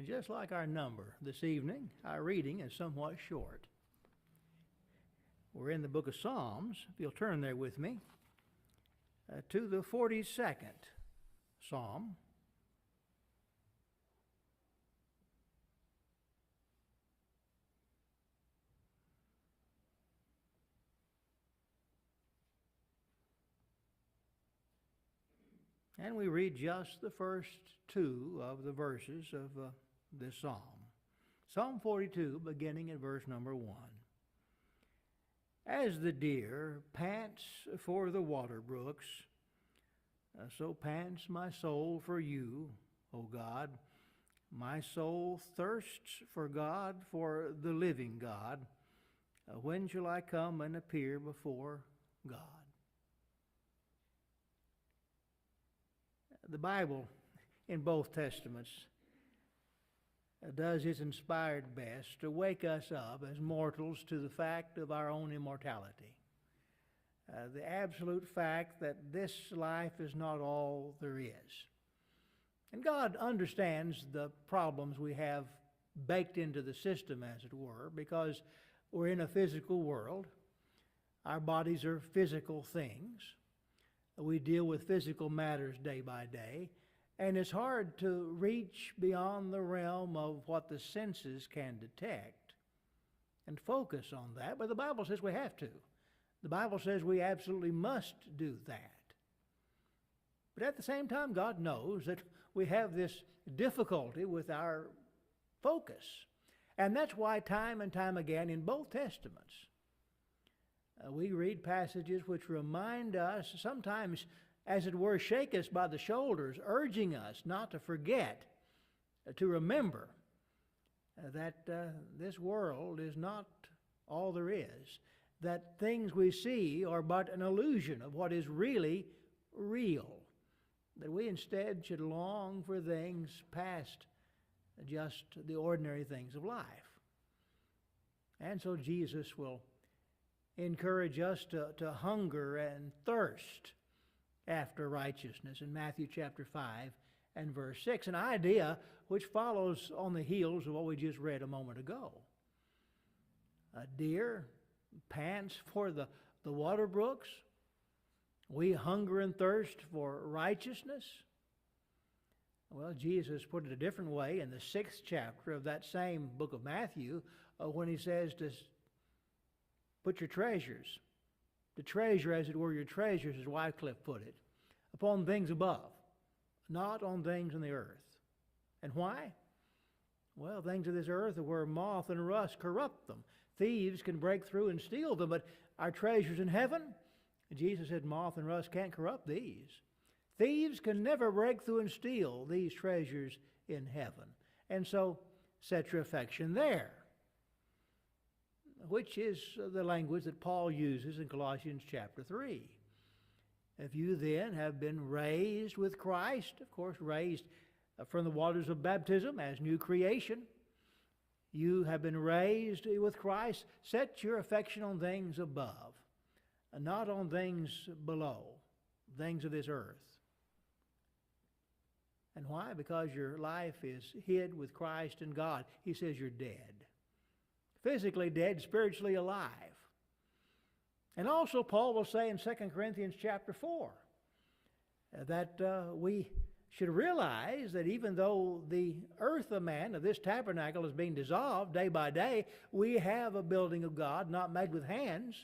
And just like our number this evening, our reading is somewhat short. We're in the book of Psalms, if you'll turn there with me, to the 42nd Psalm. And we read just the first two of the verses of this psalm. Psalm 42, beginning at verse number 1. As the deer pants for the water brooks, so pants my soul for you, O God. My soul thirsts for God, for the living God. When shall I come and appear before God? The Bible, in both Testaments, does its inspired best to wake us up as mortals to the fact of our own immortality. The absolute fact that this life is not all there is. And God understands the problems we have baked into the system, as it were, because we're in a physical world. Our bodies are physical things. We deal with physical matters day by day, and it's hard to reach beyond the realm of what the senses can detect and focus on that, but the Bible says we have to. The Bible says we absolutely must do that. But at the same time, God knows that we have this difficulty with our focus, and that's why time and time again in both Testaments, we read passages which remind us, sometimes, as it were, shake us by the shoulders, urging us not to forget, to remember that this world is not all there is, that things we see are but an illusion of what is really real, that we instead should long for things past just the ordinary things of life. And so Jesus will encourage us to hunger and thirst after righteousness in Matthew chapter 5 and verse 6, an idea which follows on the heels of what we just read a moment ago. A deer pants for the water brooks. We hunger and thirst for righteousness. Well, Jesus put it a different way in the 6th chapter of that same book of Matthew when he says to put your treasures, to treasure, as it were, your treasures, as Wycliffe put it, upon things above, not on things in the earth. And why? Well, things of this earth are where moth and rust corrupt them. Thieves can break through and steal them, but our treasures in heaven, Jesus said moth and rust can't corrupt these. Thieves can never break through and steal these treasures in heaven. And so, set your affection there, which is the language that Paul uses in Colossians chapter 3. If you then have been raised with Christ, of course, raised from the waters of baptism as new creation, you have been raised with Christ, set your affection on things above, and not on things below, things of this earth. And why? Because your life is hid with Christ in God. He says you're dead. Physically dead, spiritually alive. And also Paul will say in 2 Corinthians chapter 4 that we should realize that even though the earth of man, of this tabernacle, is being dissolved day by day, we have a building of God not made with hands.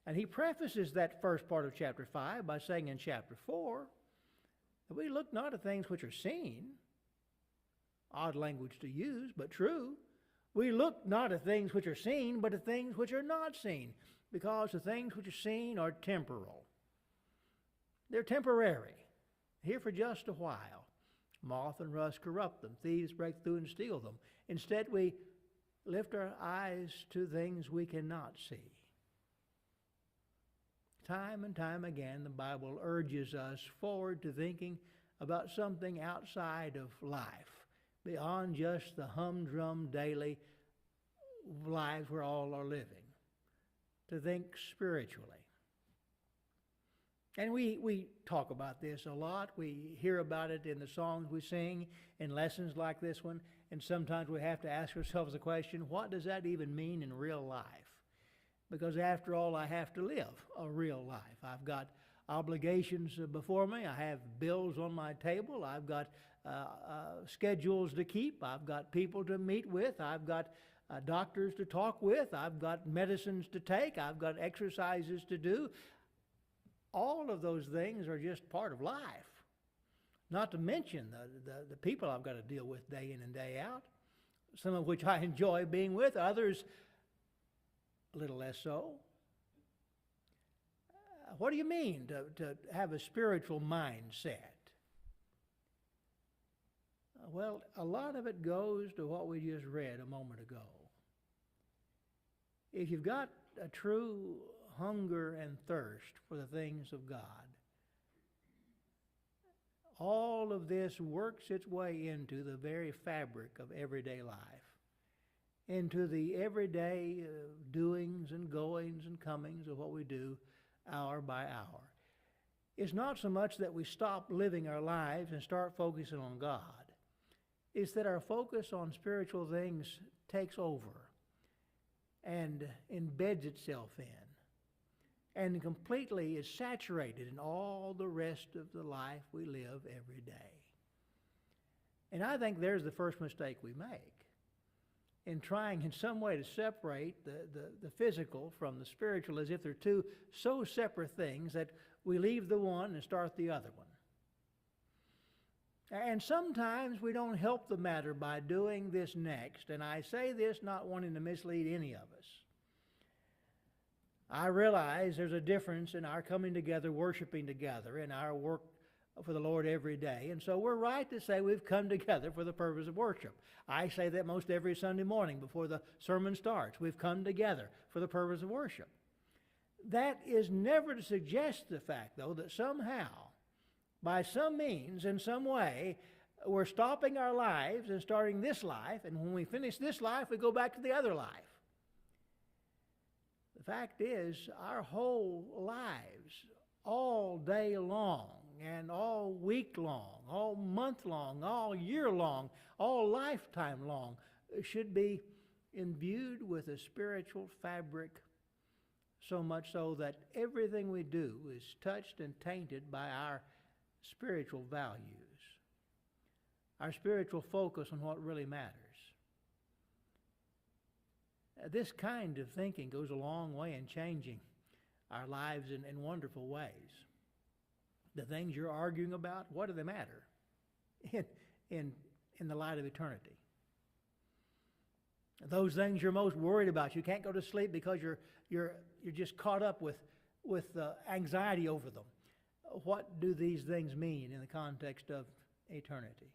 And he prefaces that first part of chapter 5 by saying in chapter 4 that we look not at things which are seen, odd language to use, but true. We look not at things which are seen, but at things which are not seen, because the things which are seen are temporal. They're temporary, here for just a while. Moth and rust corrupt them. Thieves break through and steal them. Instead, we lift our eyes to things we cannot see. Time and time again, the Bible urges us forward to thinking about something outside of life, beyond just the humdrum daily lives we all are living, to think spiritually. And we talk about this a lot. We hear about it in the songs we sing, in lessons like this one, and sometimes we have to ask ourselves the question, what does that even mean in real life? Because after all, I have to live a real life. I've got obligations before me. I have bills on my table. I've got schedules to keep. I've got people to meet with. I've got doctors to talk with. I've got medicines to take. I've got exercises to do. All of those things are just part of life. Not to mention the people I've got to deal with day in and day out, some of which I enjoy being with, others a little less so. What do you mean to have a spiritual mindset? Well, a lot of it goes to what we just read a moment ago. If you've got a true hunger and thirst for the things of God, all of this works its way into the very fabric of everyday life, into the everyday doings and goings and comings of what we do hour by hour. It's not so much that we stop living our lives and start focusing on God. It's that our focus on spiritual things takes over and embeds itself in and completely is saturated in all the rest of the life we live every day. And I think there's the first mistake we make in trying in some way to separate the physical from the spiritual, as if they're two so separate things that we leave the one and start the other one. And sometimes we don't help the matter by doing this next, and I say this not wanting to mislead any of us. I realize there's a difference in our coming together, worshiping together, in our work for the Lord every day. And so we're right to say we've come together for the purpose of worship. I say that most every Sunday morning before the sermon starts. We've come together for the purpose of worship. That is never to suggest the fact, though, that somehow, by some means, in some way, we're stopping our lives and starting this life, and when we finish this life, we go back to the other life. The fact is, our whole lives, all day long, and all week long, all month long, all year long, all lifetime long, should be imbued with a spiritual fabric, so much so that everything we do is touched and tainted by our spiritual values, our spiritual focus on what really matters. This kind of thinking goes a long way in changing our lives in wonderful ways. The things you're arguing about, what do they matter in the light of eternity? Those things you're most worried about, you can't go to sleep because you're just caught up with anxiety over them. What do these things mean in the context of eternity?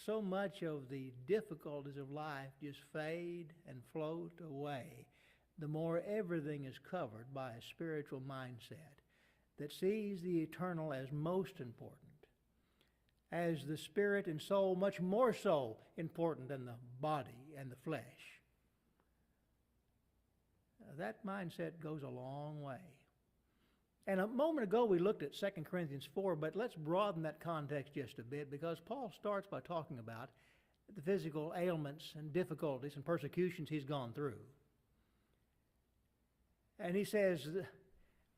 So much of the difficulties of life just fade and float away the more everything is covered by a spiritual mindset that sees the eternal as most important, as the spirit and soul much more so important than the body and the flesh. That mindset goes a long way. And a moment ago we looked at 2 Corinthians 4, but let's broaden that context just a bit, because Paul starts by talking about the physical ailments and difficulties and persecutions he's gone through. And he says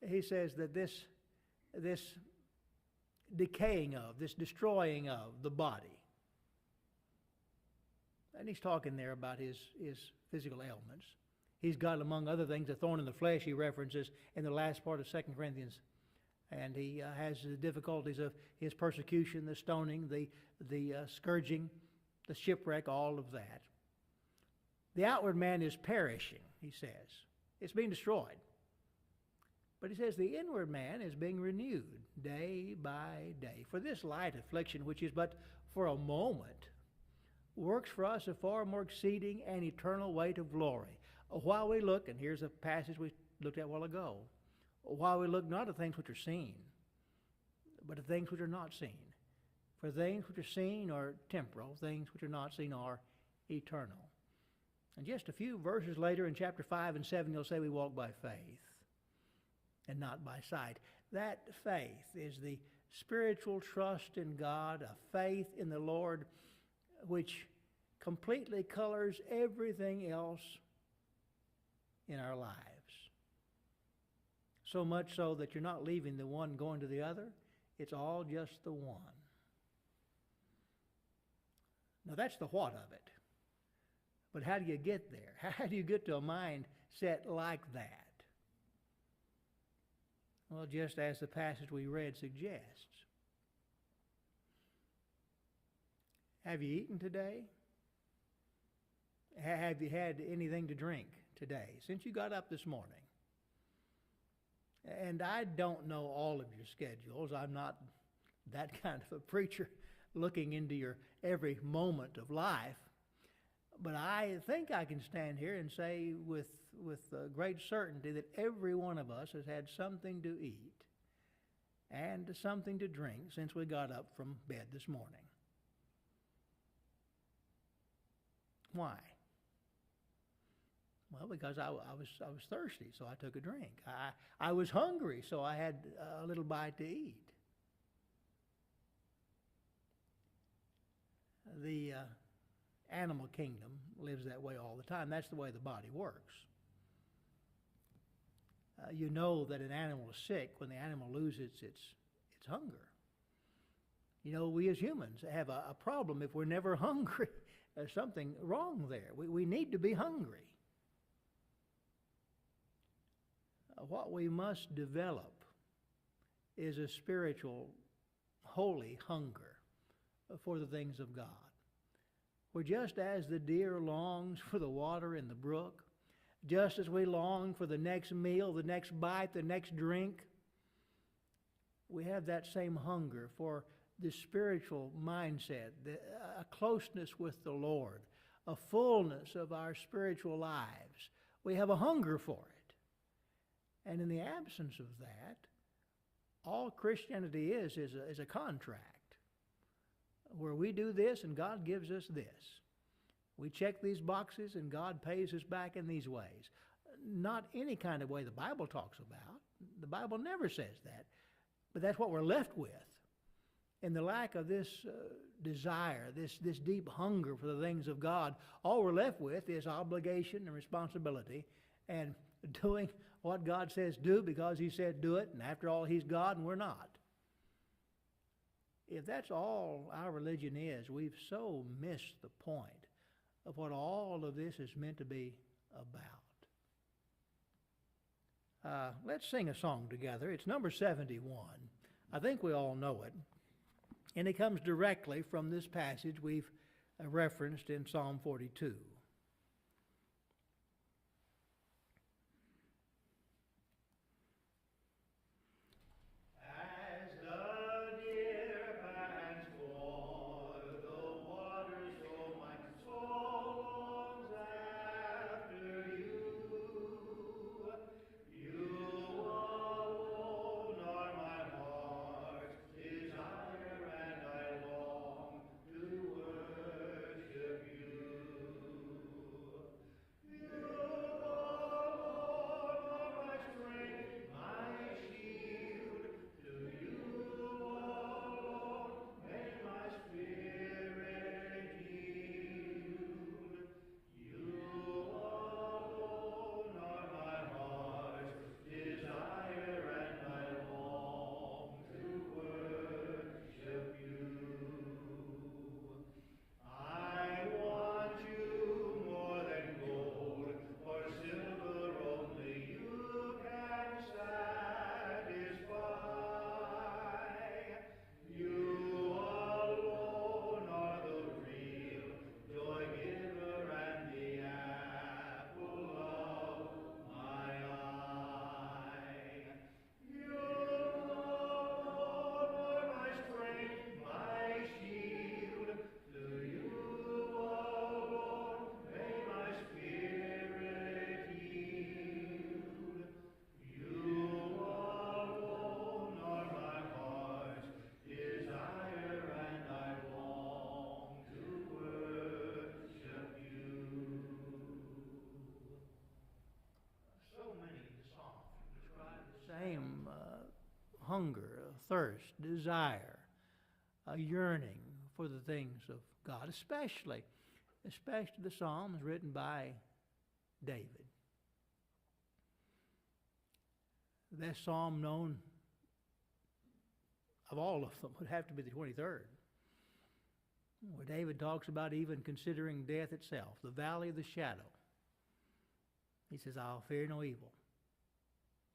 that this decaying of, this destroying of the body, and he's talking there about his physical ailments. He's got, among other things, a thorn in the flesh he references in the last part of 2 Corinthians. And he has the difficulties of his persecution, the stoning, the scourging, the shipwreck, all of that. The outward man is perishing, he says. It's being destroyed. But he says the inward man is being renewed day by day. For this light affliction, which is but for a moment, works for us a far more exceeding and eternal weight of glory. While we look, and here's a passage we looked at a while ago, while we look not at things which are seen, but at things which are not seen. For things which are seen are temporal, things which are not seen are eternal. And just a few verses later in chapter 5 and 7, you'll say we walk by faith and not by sight. That faith is the spiritual trust in God, a faith in the Lord, which completely colors everything else in our lives. So much so that you're not leaving the one going to the other. It's all just the one. Now that's the what of it. But how do you get there? How do you get to a mindset like that? Well, just as the passage we read suggests. Have you eaten today? Have you had anything to drink today since you got up this morning? And I don't know all of your schedules. I'm not that kind of a preacher looking into your every moment of life. But I think I can stand here and say with great certainty that every one of us has had something to eat and something to drink since we got up from bed this morning. Why? Well, because I was thirsty, so I took a drink. I was hungry, so I had a little bite to eat. The animal kingdom lives that way all the time. That's the way the body works. You know that an animal is sick when the animal loses its hunger. You know, we as humans have a problem if we're never hungry. There's something wrong there. We need to be hungry. What we must develop is a spiritual, holy hunger for the things of God. For just as the deer longs for the water in the brook, just as we long for the next meal, the next bite, the next drink, we have that same hunger for the spiritual mindset, a closeness with the Lord, a fullness of our spiritual lives. We have a hunger for it. And in the absence of that, all Christianity is a contract where we do this and God gives us this. We check these boxes and God pays us back in these ways. Not any kind of way the Bible talks about. The Bible never says that. But that's what we're left with. In the lack of this desire, this deep hunger for the things of God, all we're left with is obligation and responsibility and doing what God says do because He said do it, and after all, He's God and we're not. If that's all our religion is, we've so missed the point of what all of this is meant to be about. Let's sing a song together. It's number 71. I think we all know it. And it comes directly from this passage we've referenced in Psalm 42. hunger, a thirst, desire, a yearning for the things of God, especially the Psalms written by David. That psalm known of all of them would have to be the 23rd, where David talks about even considering death itself, the valley of the shadow. He says, I'll fear no evil,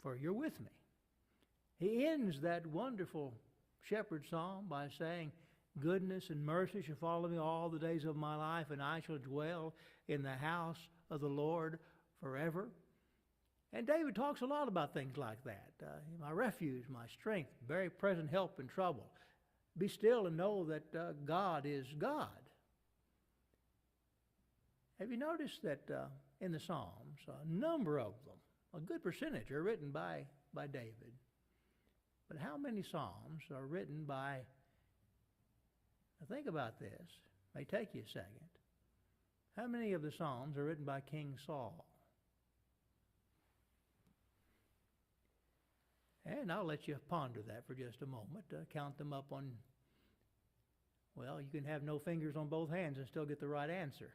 for you're with me. He ends that wonderful shepherd psalm by saying, goodness and mercy shall follow me all the days of my life, and I shall dwell in the house of the Lord forever. And David talks a lot about things like that. My refuge, my strength, very present help in trouble. Be still and know that God is God. Have you noticed that in the Psalms, a number of them, a good percentage, are written by David? But how many Psalms are written by, now think about this, it may take you a second. How many of the Psalms are written by King Saul? And I'll let you ponder that for just a moment. Count them up on, well, you can have no fingers on both hands and still get the right answer.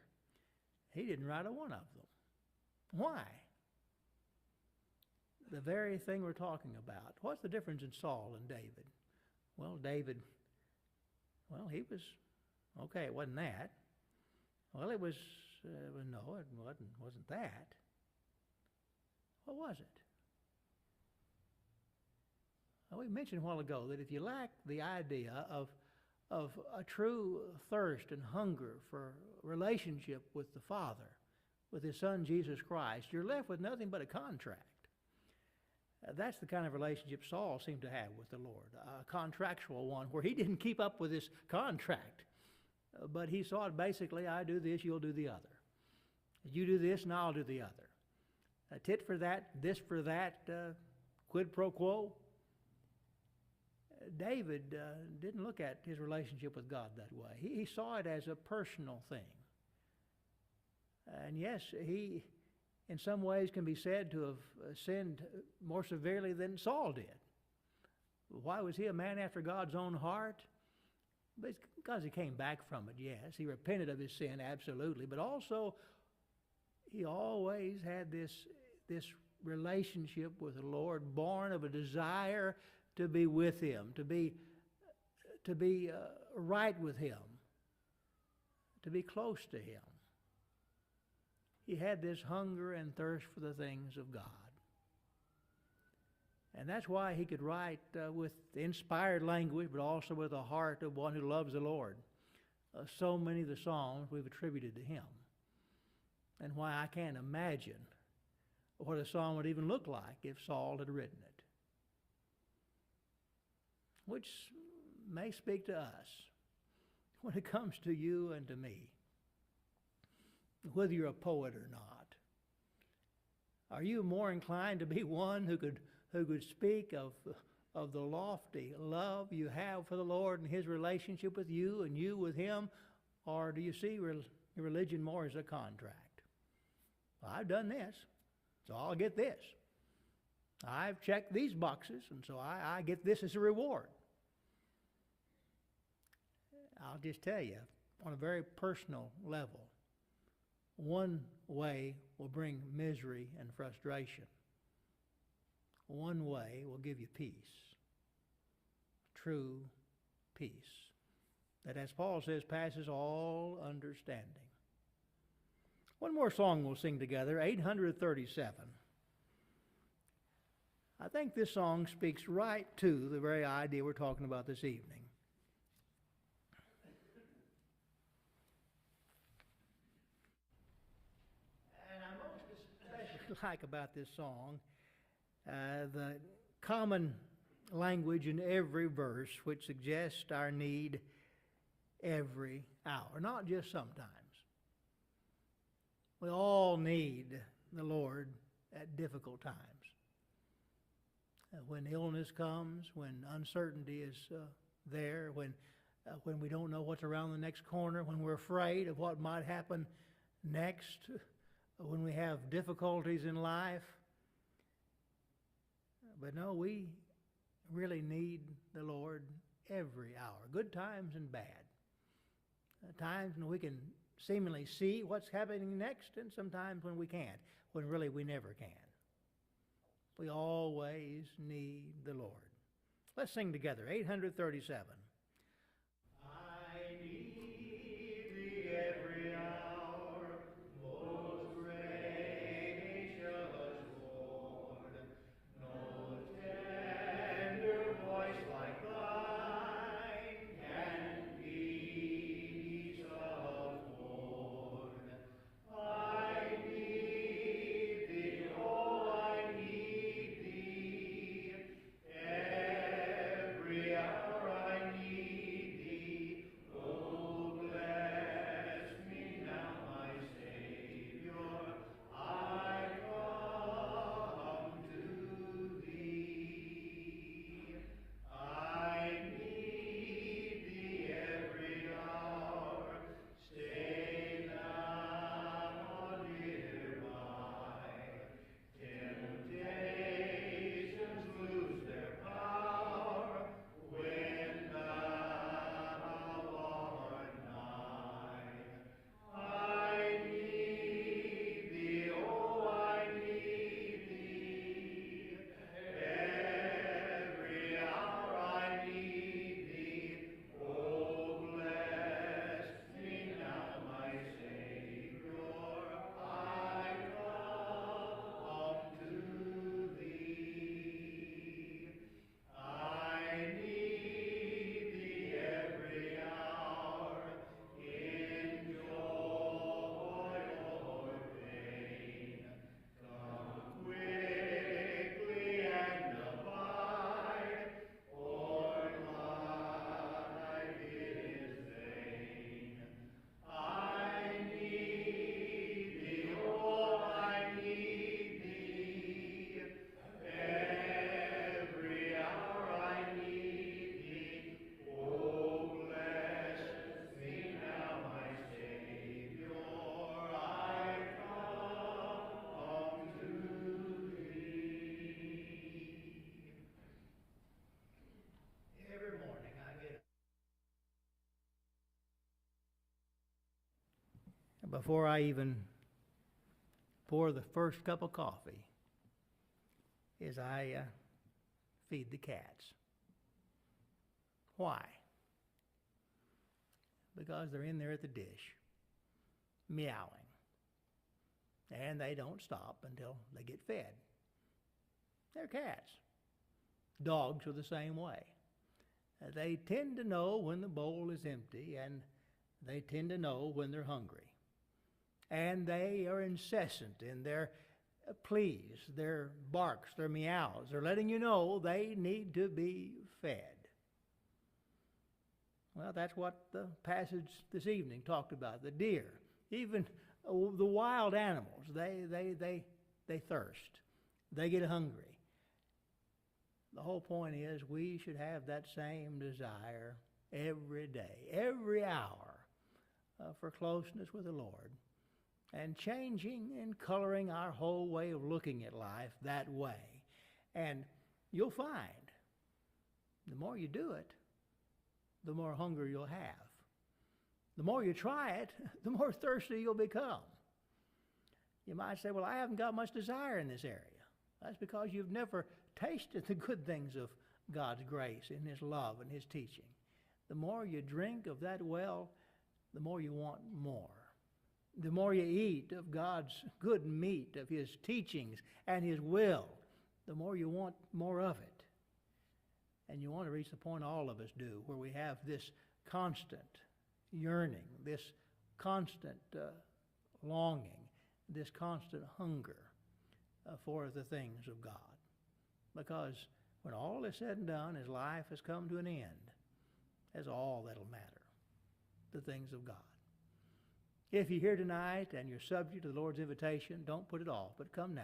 He didn't write a one of them. Why? The very thing we're talking about. What's the difference in Saul and David? Well, David, well, he was, okay, it wasn't that. Well, it was, no, it wasn't that. What was it? Well, we mentioned a while ago that if you lack the idea of a true thirst and hunger for relationship with the Father, with His Son Jesus Christ, you're left with nothing but a contract. That's the kind of relationship Saul seemed to have with the Lord, a contractual one where he didn't keep up with his contract, but he saw it basically, I do this, you'll do the other. You do this and I'll do the other. A tit for that, this for that, quid pro quo. David didn't look at his relationship with God that way. He saw it as a personal thing. And yes, he, in some ways, can be said to have sinned more severely than Saul did. Why was he a man after God's own heart? Because he came back from it, yes. He repented of his sin, absolutely. But also, he always had this relationship with the Lord, born of a desire to be with Him, to be right with Him, to be close to Him. He had this hunger and thirst for the things of God. And that's why he could write with inspired language, but also with the heart of one who loves the Lord. So many of the Psalms we've attributed to him. And why I can't imagine what a psalm would even look like if Saul had written it. Which may speak to us when it comes to you and to me, whether you're a poet or not. Are you more inclined to be one who could speak of the lofty love you have for the Lord and His relationship with you and you with Him, or do you see religion more as a contract? Well, I've done this, so I'll get this. I've checked these boxes, and so I get this as a reward. I'll just tell you, on a very personal level, one way will bring misery and frustration. One way will give you peace, true peace, that, as Paul says, passes all understanding. One more song we'll sing together, 837. I think this song speaks right to the very idea we're talking about this evening. And I most especially like about this song the common language in every verse which suggests our need every hour, not just sometimes. We all need the Lord at difficult times. When illness comes, when uncertainty is there, when we don't know what's around the next corner, when we're afraid of what might happen next, when we have difficulties in life. But no, we really need the Lord every hour, good times and bad. Times when we can seemingly see what's happening next, and sometimes when we can't, when really we never can. We always need the Lord. Let's sing together, 837. I need thee every hour, most gracious Lord. No tender voice like thine can peace afford. I need thee, oh, I need thee. Every hour I need thee. Oh, bless me now, my Savior. I come to thee. I need thee every hour. Stay thou near by. Temptations lose their power when thou art nigh. I need thee, oh, I need thee. Every hour I need thee. Oh, bless me now, my Savior. I come to thee. I need thee every hour, in joy or pain. Come quickly and abide, or life is vain. I need thee, oh, I need thee. Every hour I need thee. Oh, bless me now, my Savior. I come to thee. Every morning I get up. Before I even pour the first cup of coffee, is I feed the cats. Why? Because they're in there at the dish, meowing. And they don't stop until they get fed. They're cats. Dogs are the same way. They tend to know when the bowl is empty, and they tend to know when they're hungry. And they are incessant in their pleas, their barks, their meows. They're letting you know they need to be fed. Well, that's what the passage this evening talked about. The deer, even the wild animals, they thirst. They get hungry. The whole point is we should have that same desire every day, every hour for closeness with the Lord, and changing and coloring our whole way of looking at life that way. And you'll find the more you do it, the more hunger you'll have. The more you try it, the more thirsty you'll become. You might say, well, I haven't got much desire in this area. That's because you've never tasted the good things of God's grace and His love and His teaching. The more you drink of that well, the more you want more. The more you eat of God's good meat, of His teachings and His will, the more you want more of it. And you want to reach the point all of us do, where we have this constant yearning, this constant longing, this constant hunger for the things of God. Because when all is said and done, His life has come to an end, that's all that'll matter, the things of God. If you're here tonight and you're subject to the Lord's invitation, don't put it off, but come now,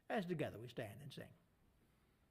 as together we stand and sing.